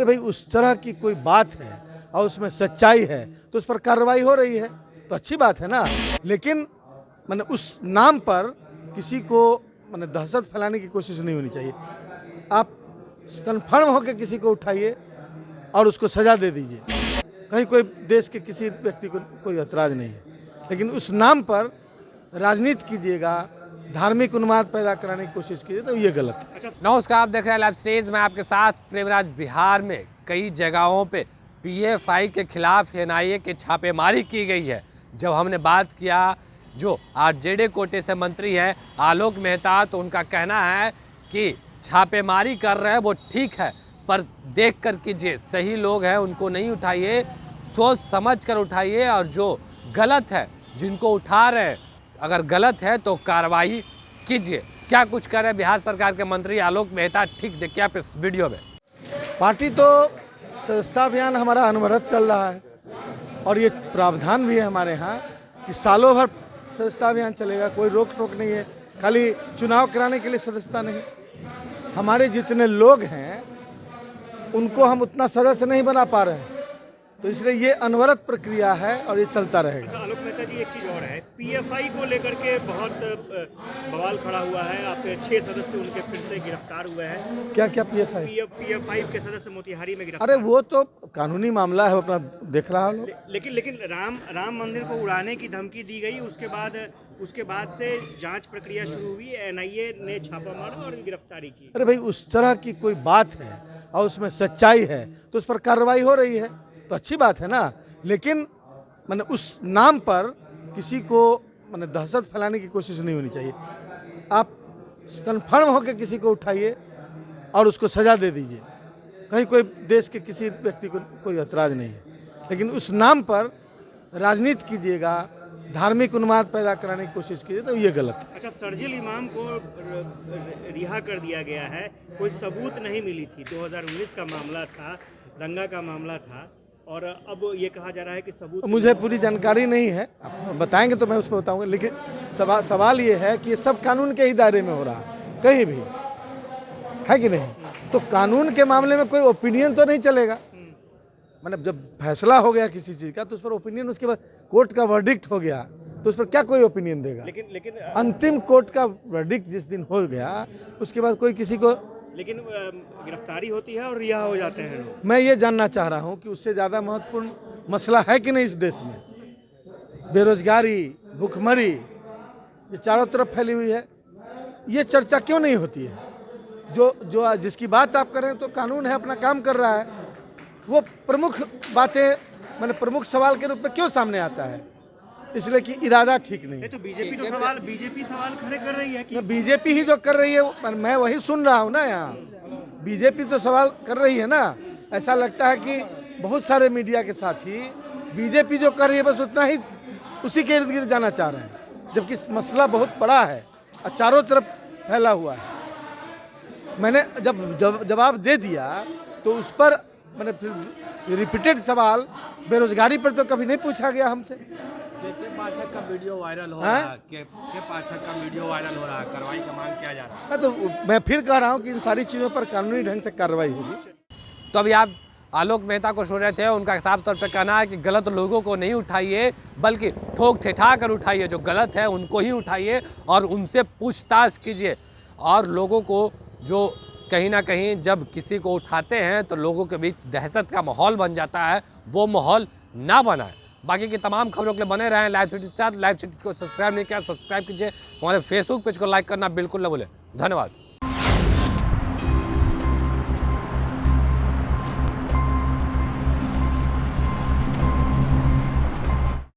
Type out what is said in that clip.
भाई उस तरह की कोई बात है और उसमें सच्चाई है तो उस पर कार्रवाई हो रही है तो अच्छी बात है ना। लेकिन मैंने उस नाम पर किसी को मैंने दहशत फैलाने की कोशिश नहीं होनी चाहिए। आप कन्फर्म होकर किसी को उठाइए और उसको सज़ा दे दीजिए। कहीं कोई देश के किसी व्यक्ति को कोई ऐतराज़ नहीं है, लेकिन उस नाम पर राजनीति कीजिएगा, धार्मिक उन्माद पैदा कराने की कोशिश कीजिए तो ये गलत है। नमस्कार, आप देख रहे हैं लाइव स्टेज में आपके साथ प्रेमराज। बिहार में कई जगहों पे पीएफआई के खिलाफ एनआईए की छापेमारी की गई है। जब हमने बात किया जो आरजेडी कोटे से मंत्री हैं आलोक मेहता, तो उनका कहना है कि छापेमारी कर रहे हैं वो ठीक है, पर देख कर कीजिए, सही लोग हैं उनको नहीं उठाइए, सोच समझ कर उठाइए, और जो गलत है जिनको उठा रहे हैं अगर गलत है तो कार्रवाई कीजिए। क्या कुछ कर रहे हैं बिहार सरकार के मंत्री आलोक मेहता, ठीक देखिए आप इस वीडियो में। पार्टी तो सदस्यता अभियान हमारा अनवरत चल रहा है और ये प्रावधान भी है हमारे यहाँ कि सालों भर सदस्यता अभियान चलेगा, कोई रोक टोक नहीं है। खाली चुनाव कराने के लिए सदस्यता नहीं, हमारे जितने लोग हैं उनको हम उतना सदस्य नहीं बना पा रहे हैं, तो इसलिए ये अनवरत प्रक्रिया है और ये चलता रहेगा। आलोक मेहता जी, एक चीज़ और है, पीएफआई को लेकर के बहुत बवाल खड़ा हुआ है। आपके 6 सदस्य उनके फिर से गिरफ्तार हुए हैं। क्या क्या पीएफआई पीएफआई के सदस्य मोतिहारी में गिरफ्तार। अरे वो तो कानूनी मामला है, अपना देख रहा है। लेकिन राम मंदिर को उड़ाने की धमकी दी गई, उसके बाद से जांच प्रक्रिया शुरू हुई, एनआईए ने छापा मारा और गिरफ्तारी की। अरे भाई उस तरह की कोई बात है और उसमें सच्चाई है तो उस पर कार्रवाई हो रही है तो अच्छी बात है ना। लेकिन मैंने उस नाम पर किसी को मैंने दहशत फैलाने की कोशिश नहीं होनी चाहिए। आप कन्फर्म होकर किसी को उठाइए और उसको सज़ा दे दीजिए। कहीं कोई देश के किसी व्यक्ति को कोई ऐतराज़ नहीं है, लेकिन उस नाम पर राजनीति कीजिएगा, धार्मिक उन्माद पैदा कराने की कोशिश कीजिए तो ये गलत है। अच्छा, शर्जील इमाम को रिहा कर दिया गया है, कोई सबूत नहीं मिली थी। 2019 का मामला था, दंगा का मामला था, और अब ये कहा जा रहा है कि सबूत। मुझे पूरी जानकारी नहीं है, आप बताएंगे तो मैं उस पर बताऊंगा। लेकिन सवाल ये है कि ये सब कानून के ही दायरे में हो रहा है, कहीं भी है कि नहीं, तो कानून के मामले में कोई ओपिनियन तो नहीं चलेगा। मतलब जब फैसला हो गया किसी चीज़ का तो उस पर ओपिनियन, उसके बाद कोर्ट का वर्डिक्ट हो गया तो उस पर क्या कोई ओपिनियन देगा। लेकिन अंतिम कोर्ट का वर्डिक्ट जिस दिन हो गया उसके बाद कोई किसी को, लेकिन गिरफ्तारी होती है और रिहा हो जाते हैं लोग। मैं ये जानना चाह रहा हूँ कि उससे ज़्यादा महत्वपूर्ण मसला है कि नहीं इस देश में। बेरोजगारी, भूखमरी ये चारों तरफ फैली हुई है, ये चर्चा क्यों नहीं होती है। जो जिसकी बात आप करें तो कानून है, अपना काम कर रहा है, वो प्रमुख बातें मैंने प्रमुख सवाल के रूप में क्यों सामने आता है, इसलिए कि इरादा ठीक नहीं है। तो बीजेपी सवाल खड़े कर रही है कि बीजेपी ही जो कर रही है, मैं वही सुन रहा हूँ ना। यहाँ बीजेपी तो सवाल कर रही है ना। ऐसा लगता है कि बहुत सारे मीडिया के साथी बीजेपी जो कर रही है बस उतना ही उसी के इर्द गिर्द जाना चाह रहे हैं, जबकि मसला बहुत बड़ा है और चारों तरफ फैला हुआ है। मैंने जब जवाब दे दिया तो उस पर मैंने फिर रिपीटेड सवाल बेरोजगारी पर तो कभी नहीं पूछा गया हमसे। के पाठक का वीडियो वायरल हो रहा है, के पाठक का वीडियो वायरल हो रहा है, कार्रवाई का मांग किया जा रहा है। तो मैं फिर कह रहा हूँ कि इन सारी चीज़ों पर कानूनी ढंग से कार्रवाई होगी। तो अभी आप आलोक मेहता को सुन रहे थे, उनका साफ तौर पे कहना है कि गलत लोगों को नहीं उठाइए, बल्कि ठोक ठिठा कर उठाइए, जो गलत है उनको ही उठाइए और उनसे पूछताछ कीजिए। और लोगों को जो कहीं ना कहीं जब किसी को उठाते हैं तो लोगों के बीच दहशत का माहौल बन जाता है, वो माहौल ना बनाए। बाकी की तमाम खबरों के लिए बने रहें लाइव सिटी के साथ। लाइव सिटी को सब्सक्राइब नहीं किया, सब्सक्राइब कीजिए। हमारे फेसबुक पेज को लाइक करना बिल्कुल न भूलें। धन्यवाद।